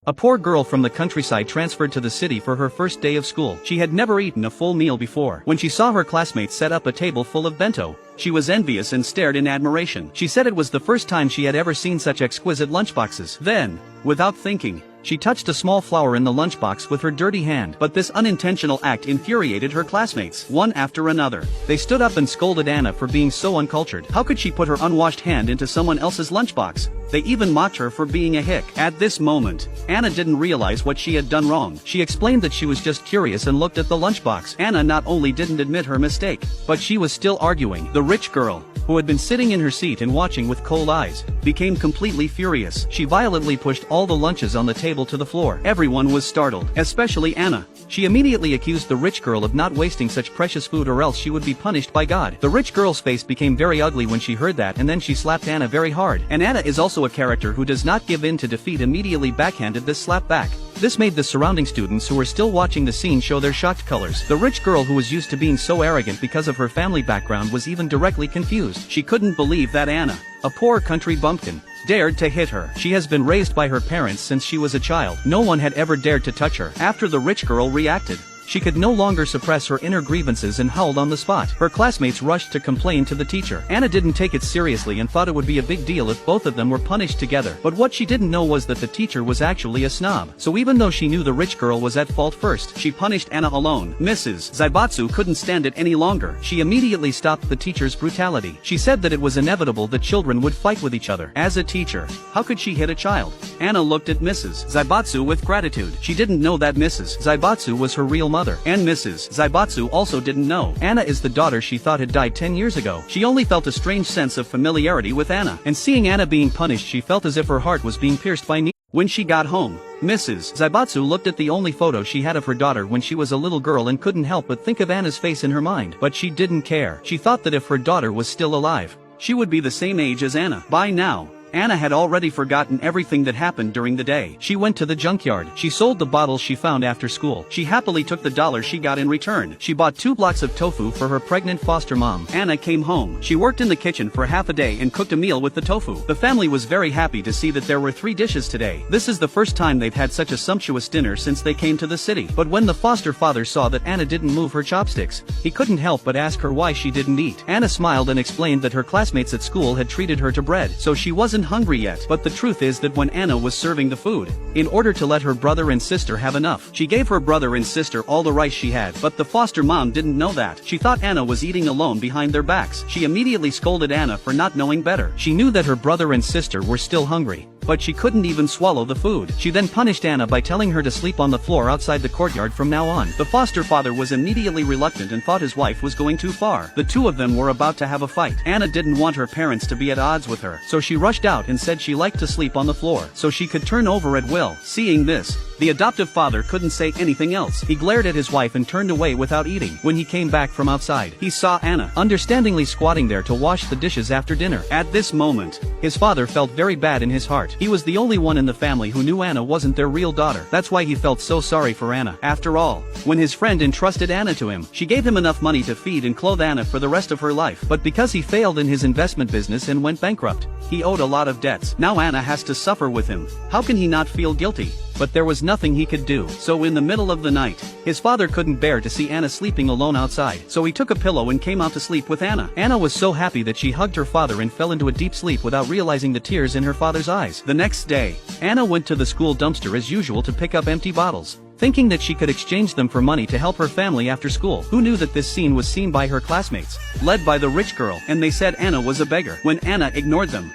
A poor girl from the countryside transferred to the city for her first day of school. She had never eaten a full meal before. When she saw her classmates set up a table full of bento, she was envious and stared in admiration. She said it was the first time she had ever seen such exquisite lunchboxes. Then, without thinking, she touched a small flower in the lunchbox with her dirty hand. But this unintentional act infuriated her classmates, one after another. They stood up and scolded Anna for being so uncultured. How could she put her unwashed hand into someone else's lunchbox? They even mocked her for being a hick. At this moment, Anna didn't realize what she had done wrong. She explained that she was just curious and looked at the lunchbox. Anna not only didn't admit her mistake, but she was still arguing. The rich girl, who had been sitting in her seat and watching with cold eyes, became completely furious. She violently pushed all the lunches on the table to the floor. Everyone was startled, especially Anna. She immediately accused the rich girl of not wasting such precious food or else she would be punished by God. The rich girl's face became very ugly when she heard that, and then she slapped Anna very hard. And Anna is also a character who does not give in to defeat, immediately backhanded this slap back. This made the surrounding students who were still watching the scene show their shocked colors. The rich girl, who was used to being so arrogant because of her family background, was even directly confused. She couldn't believe that Anna, a poor country bumpkin, dared to hit her. She has been raised by her parents since she was a child. No one had ever dared to touch her. After the rich girl reacted, she could no longer suppress her inner grievances and howled on the spot. Her classmates rushed to complain to the teacher. Anna didn't take it seriously and thought it would be a big deal if both of them were punished together. But what she didn't know was that the teacher was actually a snob. So even though she knew the rich girl was at fault first, she punished Anna alone. Mrs. Zaibatsu couldn't stand it any longer. She immediately stopped the teacher's brutality. She said that it was inevitable that children would fight with each other. As a teacher, how could she hit a child? Anna looked at Mrs. Zaibatsu with gratitude. She didn't know that Mrs. Zaibatsu was her real mother. And Mrs. Zaibatsu also didn't know. Anna is the daughter she thought had died 10 years ago. She only felt a strange sense of familiarity with Anna. And seeing Anna being punished, she felt as if her heart was being pierced by needles. When she got home, Mrs. Zaibatsu looked at the only photo she had of her daughter when she was a little girl and couldn't help but think of Anna's face in her mind. But she didn't care. She thought that if her daughter was still alive, she would be the same age as Anna. By now, Anna had already forgotten everything that happened during the day. She went to the junkyard. She sold the bottles she found after school. She happily took the dollars she got in return. She bought 2 blocks of tofu for her pregnant foster mom. Anna came home. She worked in the kitchen for half a day and cooked a meal with the tofu. The family was very happy to see that there were 3 dishes today. This is the first time they've had such a sumptuous dinner since they came to the city. But when the foster father saw that Anna didn't move her chopsticks, he couldn't help but ask her why she didn't eat. Anna smiled and explained that her classmates at school had treated her to bread, so she wasn't hungry yet. But the truth is that when Anna was serving the food, in order to let her brother and sister have enough, she gave her brother and sister all the rice she had. But the foster mom didn't know that. She thought Anna was eating alone behind their backs. She immediately scolded Anna for not knowing better. She knew that her brother and sister were still hungry, but she couldn't even swallow the food. She then punished Anna by telling her to sleep on the floor outside the courtyard from now on. The foster father was immediately reluctant and thought his wife was going too far. The two of them were about to have a fight. Anna didn't want her parents to be at odds with her, so she rushed out and said she liked to sleep on the floor, so she could turn over at will. Seeing this, the adoptive father couldn't say anything else. He glared at his wife and turned away without eating. When he came back from outside, he saw Anna understandingly squatting there to wash the dishes after dinner. At this moment, his father felt very bad in his heart. He was the only one in the family who knew Anna wasn't their real daughter. That's why he felt so sorry for Anna. After all, when his friend entrusted Anna to him, she gave him enough money to feed and clothe Anna for the rest of her life. But because he failed in his investment business and went bankrupt, he owed a lot of debts. Now Anna has to suffer with him. How can he not feel guilty? But there was nothing he could do. So in the middle of the night, his father couldn't bear to see Anna sleeping alone outside. So he took a pillow and came out to sleep with Anna. Anna was so happy that she hugged her father and fell into a deep sleep without realizing the tears in her father's eyes. The next day, Anna went to the school dumpster as usual to pick up empty bottles, thinking that she could exchange them for money to help her family after school. Who knew that this scene was seen by her classmates, led by the rich girl, and they said Anna was a beggar. When Anna ignored them,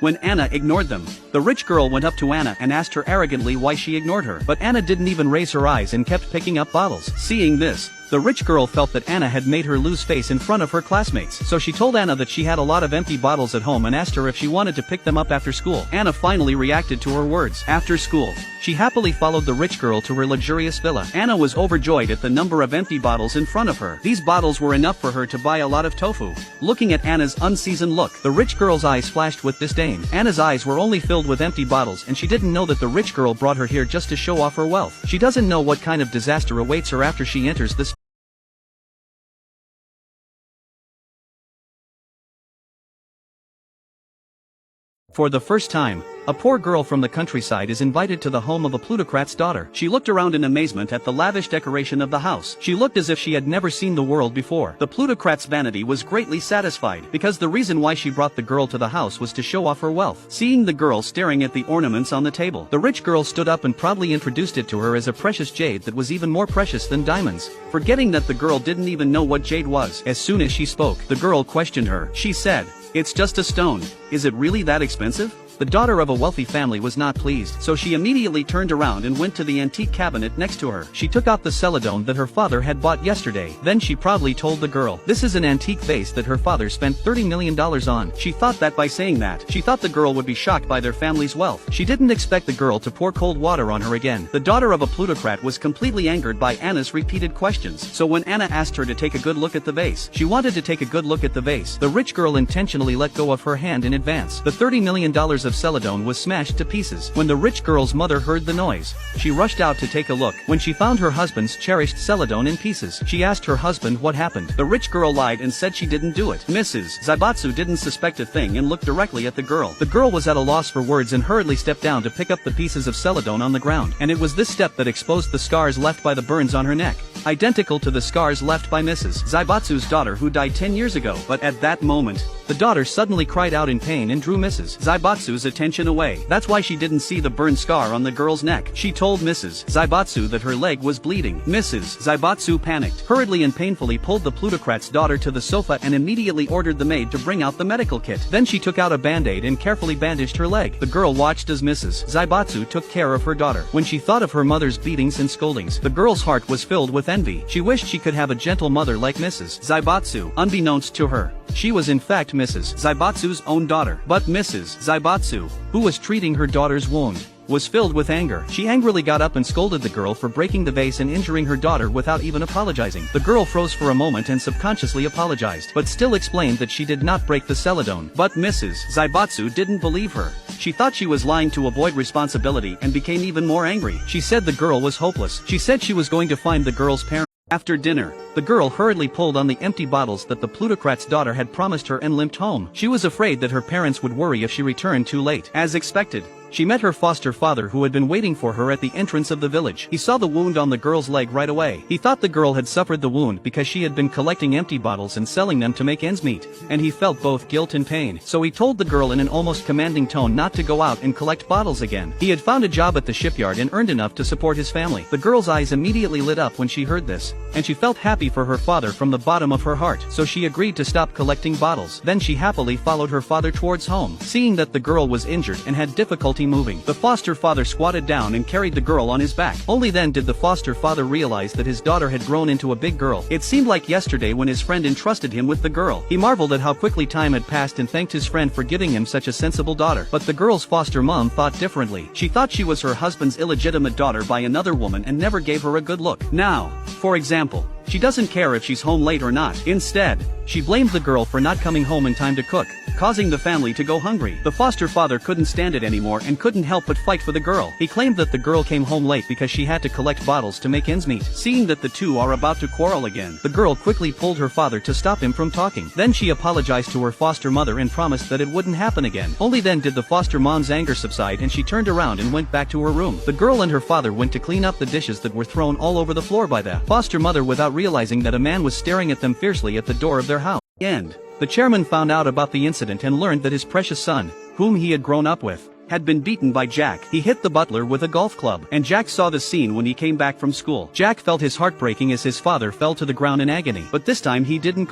the rich girl went up to Anna and asked her arrogantly why she ignored her. But Anna didn't even raise her eyes and kept picking up bottles. Seeing this, the rich girl felt that Anna had made her lose face in front of her classmates. So she told Anna that she had a lot of empty bottles at home and asked her if she wanted to pick them up after school. Anna finally reacted to her words. After school, she happily followed the rich girl to her luxurious villa. Anna was overjoyed at the number of empty bottles in front of her. These bottles were enough for her to buy a lot of tofu. Looking at Anna's unseasoned look, the rich girl's eyes flashed with disdain. Anna's eyes were only filled with empty bottles, and she didn't know that the rich girl brought her here just to show off her wealth. She doesn't know what kind of disaster awaits her after she enters this. For the first time, A poor girl from the countryside is invited to the home of a plutocrat's daughter. She looked around in amazement at the lavish decoration of the house. She looked as if she had never seen the world before. The plutocrat's vanity was greatly satisfied, because the reason why she brought the girl to the house was to show off her wealth. Seeing the girl staring at the ornaments on the table, the rich girl stood up and proudly introduced it to her as a precious jade that was even more precious than diamonds. Forgetting that the girl didn't even know what jade was, as soon as she spoke, the girl questioned her. She said, "It's just a stone. Is it really that expensive?" The daughter of a wealthy family was not pleased, so she immediately turned around and went to the antique cabinet next to her. She took out the celadon that her father had bought yesterday. Then she proudly told the girl, this is an antique vase that her father spent $30 million on. She thought that by saying that, she thought the girl would be shocked by their family's wealth. She didn't expect the girl to pour cold water on her again. The daughter of a plutocrat was completely angered by Anna's repeated questions, so when Anna asked her to take a good look at the vase, she wanted to take a good look at the vase. The rich girl intentionally let go of her hand in advance. The $30 million of celadon was smashed to pieces. When the rich girl's mother heard the noise, she rushed out to take a look. When she found her husband's cherished celadon in pieces, she asked her husband what happened. The rich girl lied and said she didn't do it. Mrs. Zaibatsu didn't suspect a thing and looked directly at the girl. The girl was at a loss for words and hurriedly stepped down to pick up the pieces of celadon on the ground, and it was this step that exposed the scars left by the burns on her neck, identical to the scars left by Mrs. Zaibatsu's daughter who died 10 years ago. But at that moment, the daughter suddenly cried out in pain and drew Mrs. Zaibatsu's attention away. That's why she didn't see the burn scar on the girl's neck. She told Mrs. Zaibatsu that her leg was bleeding. Mrs. Zaibatsu panicked, hurriedly and painfully pulled the plutocrat's daughter to the sofa and immediately ordered the maid to bring out the medical kit. Then she took out a band-aid and carefully bandaged her leg. The girl watched as Mrs. Zaibatsu took care of her daughter. When she thought of her mother's beatings and scoldings, the girl's heart was filled with envy. She wished she could have a gentle mother like Mrs. Zaibatsu. Unbeknownst to her, she was in fact Mrs. Zaibatsu's own daughter. But Mrs. Zaibatsu, who was treating her daughter's wound, was filled with anger. She angrily got up and scolded the girl for breaking the vase and injuring her daughter without even apologizing. The girl froze for a moment and subconsciously apologized, but still explained that she did not break the celadon. But Mrs. Zaibatsu didn't believe her. She thought she was lying to avoid responsibility and became even more angry. She said the girl was hopeless. She said she was going to find the girl's parents. After dinner, the girl hurriedly pulled on the empty bottles that the plutocrat's daughter had promised her and limped home. She was afraid that her parents would worry if she returned too late. As expected, she met her foster father who had been waiting for her at the entrance of the village. He saw the wound on the girl's leg right away. He thought the girl had suffered the wound because she had been collecting empty bottles and selling them to make ends meet, and he felt both guilt and pain. So he told the girl in an almost commanding tone not to go out and collect bottles again. He had found a job at the shipyard and earned enough to support his family. The girl's eyes immediately lit up when she heard this, and she felt happy for her father from the bottom of her heart. So she agreed to stop collecting bottles. Then she happily followed her father towards home. Seeing that the girl was injured and had difficulty moving, the foster father squatted down and carried the girl on his back. Only then did the foster father realize that his daughter had grown into a big girl. It seemed like yesterday when his friend entrusted him with the girl. He marveled at how quickly time had passed and thanked his friend for giving him such a sensible daughter. But the girl's foster mom thought differently. She thought she was her husband's illegitimate daughter by another woman and never gave her a good look. Now, for example, she doesn't care if she's home late or not. Instead, she blamed the girl for not coming home in time to cook, causing the family to go hungry. The foster father couldn't stand it anymore and couldn't help but fight for the girl. He claimed that the girl came home late because she had to collect bottles to make ends meet. Seeing that the two are about to quarrel again, the girl quickly pulled her father to stop him from talking. Then she apologized to her foster mother and promised that it wouldn't happen again. Only then did the foster mom's anger subside and she turned around and went back to her room. The girl and her father went to clean up the dishes that were thrown all over the floor by the foster mother without realizing that a man was staring at them fiercely at the door of their house. The chairman found out about the incident and learned that his precious son, whom he had grown up with, had been beaten by Jack. He hit the butler with a golf club, and Jack saw the scene when he came back from school. Jack felt his heart breaking as his father fell to the ground in agony. But this time he didn't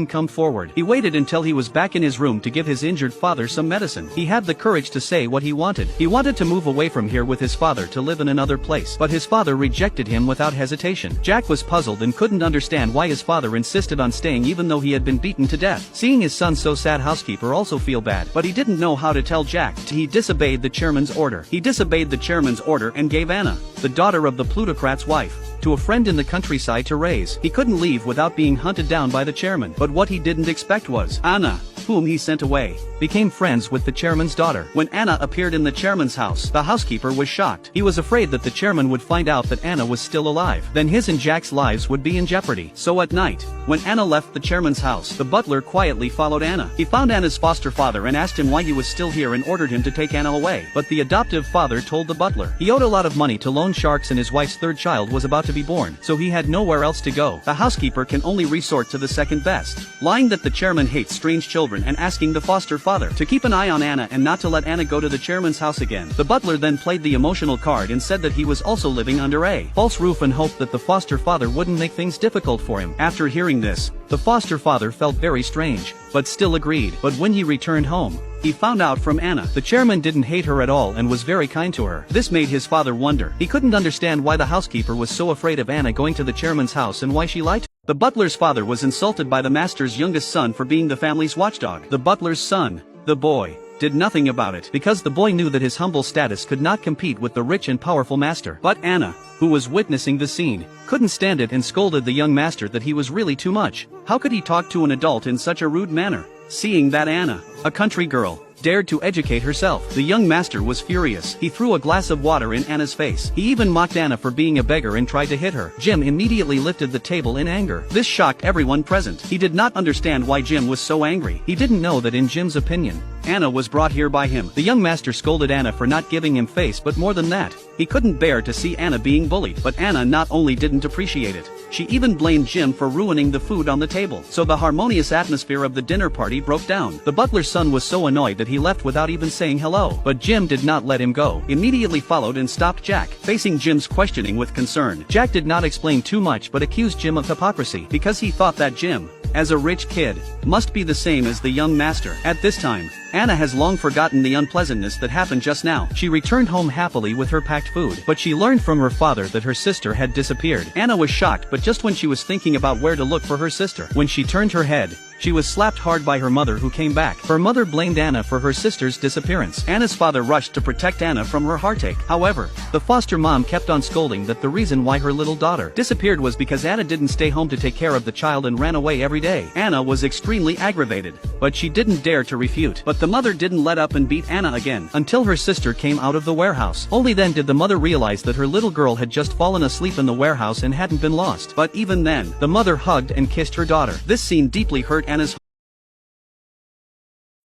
come forward. He waited until he was back in his room to give his injured father some medicine. He had the courage to say what he wanted. He wanted to move away from here with his father to live in another place. But his father rejected him without hesitation. Jack was puzzled and couldn't understand why his father insisted on staying even though he had been beaten to death. Seeing his son so sad, housekeeper also feel bad, but he didn't know how to tell Jack. He disobeyed the chairman's order. And gave Anna, the daughter of the plutocrat's wife, to a friend in the countryside to raise. He couldn't leave without being hunted down by the chairman. But what he didn't expect was Anna, whom he sent away, became friends with the chairman's daughter. When Anna appeared in the chairman's house, the housekeeper was shocked. He was afraid that the chairman would find out that Anna was still alive. Then his and Jack's lives would be in jeopardy. So at night, when Anna left the chairman's house, the butler quietly followed Anna. He found Anna's foster father and asked him why he was still here and ordered him to take Anna away. But the adoptive father told the butler he owed a lot of money to loan sharks and his wife's third child was about to be born, so he had nowhere else to go. The housekeeper can only resort to the second best, lying that the chairman hates strange children and asking the foster father to keep an eye on Anna and not to let Anna go to the chairman's house again. The butler then played the emotional card and said that he was also living under a false roof and hoped that the foster father wouldn't make things difficult for him. After hearing this, the foster father felt very strange, but still agreed. But when he returned home, he found out from Anna the chairman didn't hate her at all and was very kind to her. This made his father wonder. He couldn't understand why the housekeeper was so afraid of Anna going to the chairman's house and why she lied to him. The butler's father was insulted by the master's youngest son for being the family's watchdog. The butler's son, the boy, did nothing about it because the boy knew that his humble status could not compete with the rich and powerful master. But Anna, who was witnessing the scene, couldn't stand it and scolded the young master that he was really too much. How could he talk to an adult in such a rude manner? Seeing that Anna, a country girl, dared to educate herself, the young master was furious. He threw a glass of water in Anna's face. He even mocked Anna for being a beggar and tried to hit her. Jim immediately lifted the table in anger. This shocked everyone present. He did not understand why Jim was so angry. He didn't know that in Jim's opinion, Anna was brought here by him. The young master scolded Anna for not giving him face, but more than that, he couldn't bear to see Anna being bullied. But Anna not only didn't appreciate it, she even blamed Jim for ruining the food on the table. So the harmonious atmosphere of the dinner party broke down. The butler's son was so annoyed that he left without even saying hello. But Jim did not let him go. Immediately followed and stopped Jack. Facing Jim's questioning with concern, Jack did not explain too much but accused Jim of hypocrisy because he thought that Jim, as a rich kid, must be the same as the young master. At this time, Anna has long forgotten the unpleasantness that happened just now. She returned home happily with her packed food, but she learned from her father that her sister had disappeared. Anna was shocked, but just when she was thinking about where to look for her sister, when she turned her head, she was slapped hard by her mother who came back. Her mother blamed Anna for her sister's disappearance. Anna's father rushed to protect Anna from her heartache. However, the foster mom kept on scolding that the reason why her little daughter disappeared was because Anna didn't stay home to take care of the child and ran away every day. Anna was extremely aggravated, but she didn't dare to refute. But the mother didn't let up and beat Anna again until her sister came out of the warehouse. Only then did the mother realize that her little girl had just fallen asleep in the warehouse and hadn't been lost. But even then, the mother hugged and kissed her daughter. This scene deeply hurt Anna's.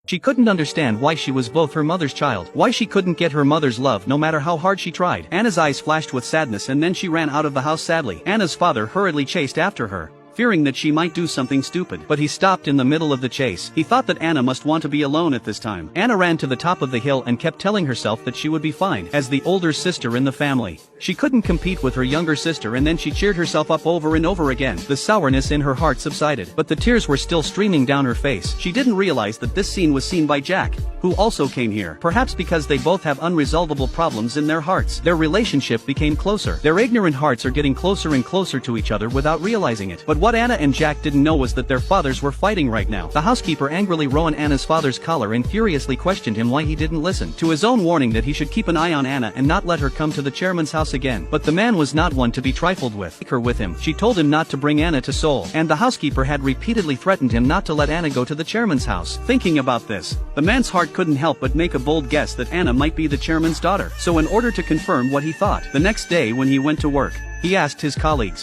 She couldn't understand why she was both her mother's child, why she couldn't get her mother's love no matter how hard she tried. Anna's eyes flashed with sadness and then she ran out of the house sadly. Anna's father hurriedly chased after her, fearing that she might do something stupid. But he stopped in the middle of the chase. He thought that Anna must want to be alone at this time. Anna ran to the top of the hill and kept telling herself that she would be fine. As the older sister in the family, she couldn't compete with her younger sister, and then she cheered herself up over and over again. The sourness in her heart subsided, but the tears were still streaming down her face. She didn't realize that this scene was seen by Jack, who also came here. Perhaps because they both have unresolvable problems in their hearts, their relationship became closer. Their ignorant hearts are getting closer and closer to each other without realizing it. But what Anna and Jack didn't know was that their fathers were fighting right now. The housekeeper angrily rode Anna's father's collar and furiously questioned him why he didn't listen to his own warning that he should keep an eye on Anna and not let her come to the chairman's house again. But the man was not one to be trifled with. Take her with him. She told him not to bring Anna to Seoul, and the housekeeper had repeatedly threatened him not to let Anna go to the chairman's house. Thinking about this, the man's heart couldn't help but make a bold guess that Anna might be the chairman's daughter. So in order to confirm what he thought, the next day when he went to work, he asked his colleague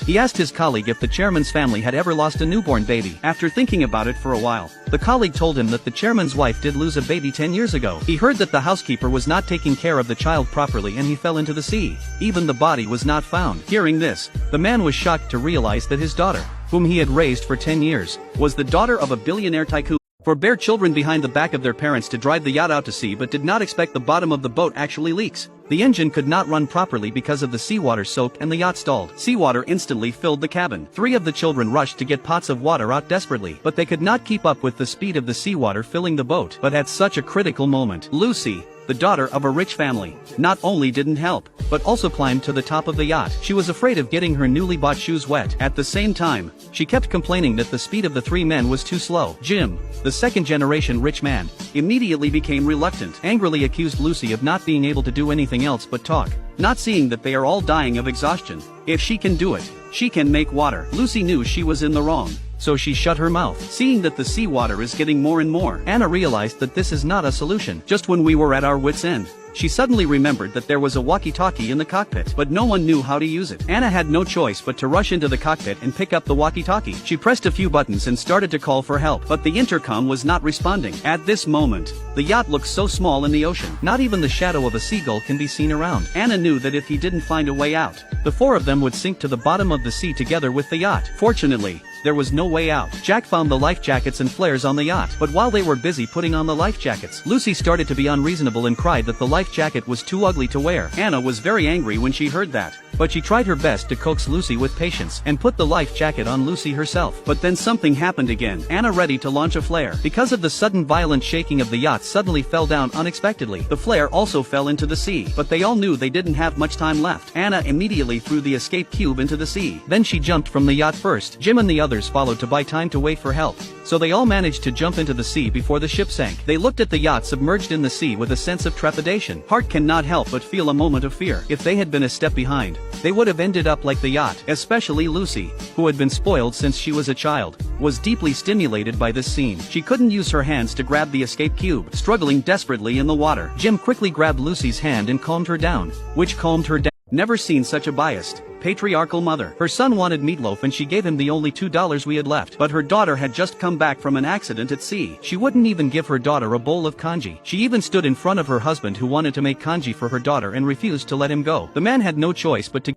if the chairman's family had ever lost a newborn baby. After thinking about it for a while, the colleague told him that the chairman's wife did lose a baby 10 years ago. He heard that the housekeeper was not taking care of the child properly and he fell into the sea. Even the body was not found. Hearing this, the man was shocked to realize that his daughter, whom he had raised for 10 years, was the daughter of a billionaire tycoon. Forbear children behind the back of their parents to drive the yacht out to sea but did not expect the bottom of the boat actually leaks. The engine could not run properly because of the seawater soaked and the yacht stalled. Seawater instantly filled the cabin. 3 of the children rushed to get pots of water out desperately, but they could not keep up with the speed of the seawater filling the boat. But at such a critical moment, Lucy, the daughter of a rich family, not only didn't help, but also climbed to the top of the yacht. She was afraid of getting her newly bought shoes wet. At the same time, she kept complaining that the speed of the 3 men was too slow. Jim, the second-generation rich man, immediately became reluctant, angrily accused Lucy of not being able to do anything else but talk, not seeing that they are all dying of exhaustion. If she can do it, she can make water. Lucy knew she was in the wrong, so she shut her mouth. Seeing that the seawater is getting more and more, Anna realized that this is not a solution. Just when we were at our wits' end, she suddenly remembered that there was a walkie-talkie in the cockpit, but no one knew how to use it. Anna had no choice but to rush into the cockpit and pick up the walkie-talkie. She pressed a few buttons and started to call for help, but the intercom was not responding. At this moment, the yacht looked so small in the ocean. Not even the shadow of a seagull can be seen around. Anna knew that if he didn't find a way out, the four of them would sink to the bottom of the sea together with the yacht. Fortunately, there was no way out. Jack found the life jackets and flares on the yacht, but while they were busy putting on the life jackets, Lucy started to be unreasonable and cried that the life jacket was too ugly to wear. Anna was very angry when she heard that, but she tried her best to coax Lucy with patience and put the life jacket on Lucy herself. But then something happened again. Anna, ready to launch a flare, because of the sudden violent shaking of the yacht, suddenly fell down unexpectedly. The flare also fell into the sea, but they all knew they didn't have much time left. Anna immediately threw the escape cube into the sea. Then she jumped from the yacht first. Jim and the others followed to buy time to wait for help, so they all managed to jump into the sea before the ship sank. They looked at the yacht submerged in the sea with a sense of trepidation. Heart cannot help but feel a moment of fear. If they had been a step behind, they would have ended up like the yacht. Especially Lucy, who had been spoiled since she was a child, was deeply stimulated by this scene. She couldn't use her hands to grab the escape cube, struggling desperately in the water. Jim quickly grabbed Lucy's hand and calmed her down, which calmed her down. Never seen such a biased, patriarchal mother. Her son wanted meatloaf and she gave him the only $2 we had left. But her daughter had just come back from an accident at sea. She wouldn't even give her daughter a bowl of congee. She even stood in front of her husband who wanted to make congee for her daughter and refused to let him go. The man had no choice but to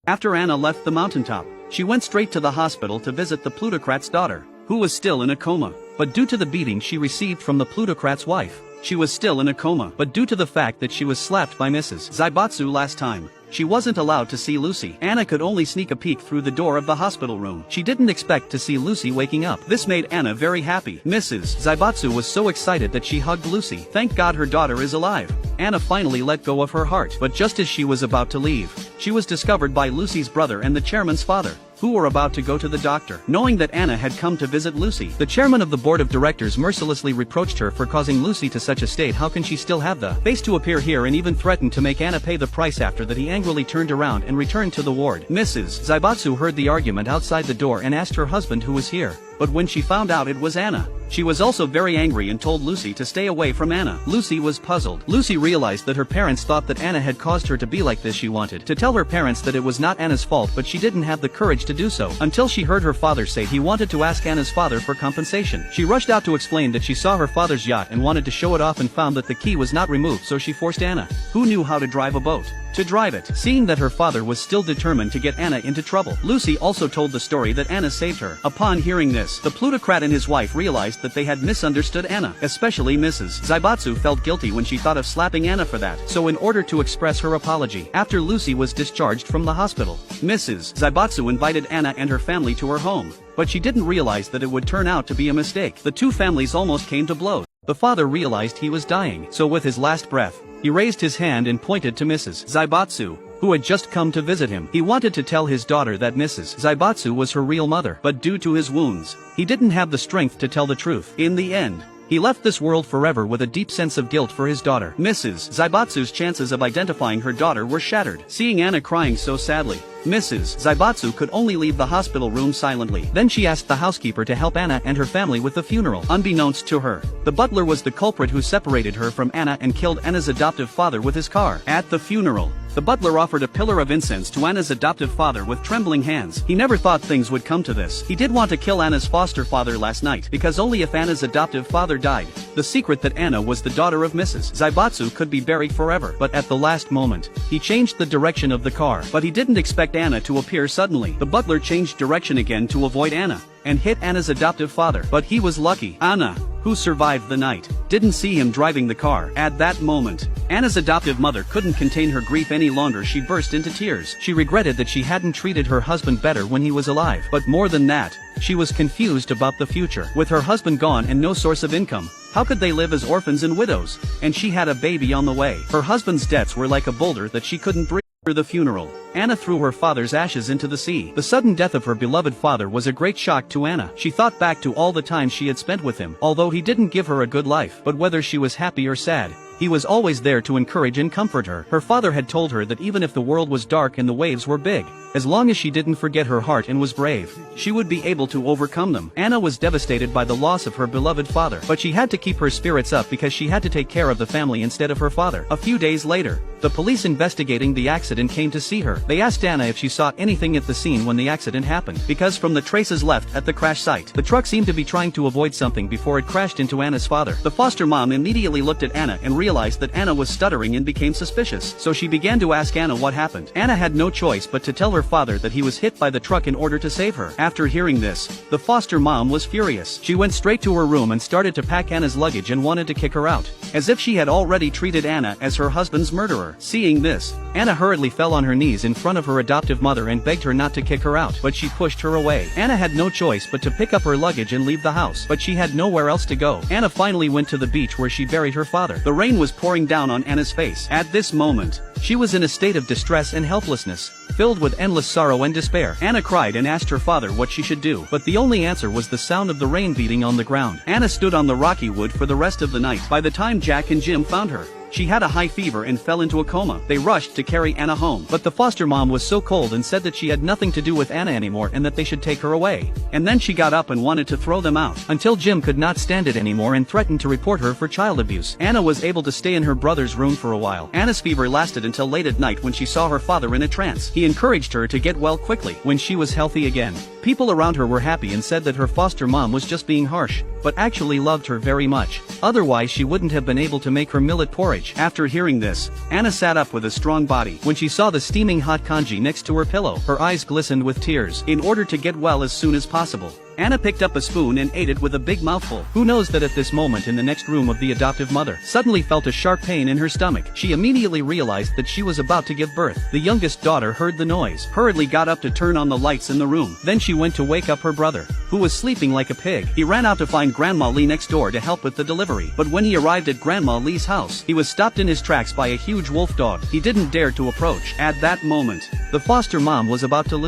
After Anna left the mountaintop, she went straight to the hospital to visit the plutocrat's daughter, who was still in a coma. But due to the beating she received from the plutocrat's wife, she was still in a coma. But due to the fact that she was slapped by Mrs. Zaibatsu last time, she wasn't allowed to see Lucy. Anna could only sneak a peek through the door of the hospital room. She didn't expect to see Lucy waking up. This made Anna very happy. Mrs. Zaibatsu was so excited that she hugged Lucy. Thank God her daughter is alive. Anna finally let go of her heart. But just as she was about to leave, she was discovered by Lucy's brother and the chairman's father, who were about to go to the doctor. Knowing that Anna had come to visit Lucy, the chairman of the board of directors mercilessly reproached her for causing Lucy to such a state. How can she still have the face to appear here, and even threatened to make Anna pay the price. After that, he angrily turned around and returned to the ward. Mrs. Zaibatsu heard the argument outside the door and asked her husband who was here, but when she found out it was Anna, She was also very angry and told Lucy to stay away from Anna. Lucy was puzzled. Lucy realized that her parents thought that Anna had caused her to be like this. She wanted to tell her parents that it was not Anna's fault, but she didn't have the courage to do so, until she heard her father say he wanted to ask Anna's father for compensation. She rushed out to explain that she saw her father's yacht and wanted to show it off and found that the key was not removed, so she forced Anna, who knew how to drive a boat, to drive it. Seeing that her father was still determined to get Anna into trouble, Lucy also told the story that Anna saved her. Upon hearing this, the plutocrat and his wife realized that they had misunderstood Anna. Especially Mrs. Zaibatsu felt guilty when she thought of slapping Anna for that, so in order to express her apology, after Lucy was discharged from the hospital, Mrs. Zaibatsu invited Anna and her family to her home. But she didn't realize that it would turn out to be a mistake. The two families almost came to blows. The father realized he was dying, so with his last breath, he raised his hand and pointed to Mrs. Zaibatsu, who had just come to visit him. He wanted to tell his daughter that Mrs. Zaibatsu was her real mother, but due to his wounds, he didn't have the strength to tell the truth. In the end, he left this world forever with a deep sense of guilt for his daughter. Mrs. Zaibatsu's chances of identifying her daughter were shattered. Seeing Anna crying so sadly, Mrs. Zaibatsu could only leave the hospital room silently. Then she asked the housekeeper to help Anna and her family with the funeral. Unbeknownst to her, the butler was the culprit who separated her from Anna and killed Anna's adoptive father with his car. At the funeral, the butler offered a pillar of incense to Anna's adoptive father with trembling hands. He never thought things would come to this. He did want to kill Anna's foster father last night, because only if Anna's adoptive father died, the secret that Anna was the daughter of Mrs. Zaibatsu could be buried forever. But at the last moment, he changed the direction of the car. But he didn't expect Anna to appear suddenly. The butler changed direction again to avoid Anna, and hit Anna's adoptive father. But he was lucky. Anna, who survived the night, didn't see him driving the car. At that moment, Anna's adoptive mother couldn't contain her grief any longer. She burst into tears. She regretted that she hadn't treated her husband better when he was alive. But more than that, she was confused about the future. With her husband gone and no source of income, how could they live as orphans and widows? And she had a baby on the way. Her husband's debts were like a boulder that she couldn't bring. After the funeral, Anna threw her father's ashes into the sea. The sudden death of her beloved father was a great shock to Anna. She thought back to all the time she had spent with him. Although he didn't give her a good life, but whether she was happy or sad, he was always there to encourage and comfort her. Her father had told her that even if the world was dark and the waves were big, as long as she didn't forget her heart and was brave, she would be able to overcome them. Anna was devastated by the loss of her beloved father, but she had to keep her spirits up because she had to take care of the family instead of her father. A few days later, the police investigating the accident came to see her. They asked Anna if she saw anything at the scene when the accident happened, because from the traces left at the crash site, the truck seemed to be trying to avoid something before it crashed into Anna's father. The foster mom immediately looked at Anna and realized that Anna was stuttering and became suspicious, so she began to ask Anna what happened. Anna had no choice but to tell her father that he was hit by the truck in order to save her. After hearing this, the foster mom was furious. She went straight to her room and started to pack Anna's luggage and wanted to kick her out, as if she had already treated Anna as her husband's murderer. Seeing this, Anna hurriedly fell on her knees in front of her adoptive mother and begged her not to kick her out, but she pushed her away. Anna had no choice but to pick up her luggage and leave the house, but she had nowhere else to go. Anna finally went to the beach where she buried her father. The rain was pouring down on Anna's face. At this moment, she was in a state of distress and helplessness, filled with endless sorrow and despair. Anna cried and asked her father what she should do, but the only answer was the sound of the rain beating on the ground. Anna stood on the rocky wood for the rest of the night. By the time Jack and Jim found her, she had a high fever and fell into a coma. They rushed to carry Anna home, but the foster mom was so cold and said that she had nothing to do with Anna anymore and that they should take her away. And then she got up and wanted to throw them out, until Jim could not stand it anymore and threatened to report her for child abuse. Anna was able to stay in her brother's room for a while. Anna's fever lasted until late at night when she saw her father in a trance. He encouraged her to get well quickly. When she was healthy again, people around her were happy and said that her foster mom was just being harsh, but actually loved her very much. Otherwise she wouldn't have been able to make her millet porridge. After hearing this, Anna sat up with a strong body. When she saw the steaming hot congee next to her pillow, her eyes glistened with tears. In order to get well as soon as possible, Anna picked up a spoon and ate it with a big mouthful. Who knows that at this moment in the next room of the adoptive mother suddenly felt a sharp pain in her stomach. She immediately realized that she was about to give birth. The youngest daughter heard the noise, hurriedly got up to turn on the lights in the room. Then she went to wake up her brother, who was sleeping like a pig. He ran out to find Grandma Lee next door to help with the delivery. But when he arrived at Grandma Lee's house, he was stopped in his tracks by a huge wolf dog. He didn't dare to approach. At that moment, the foster mom was about to lose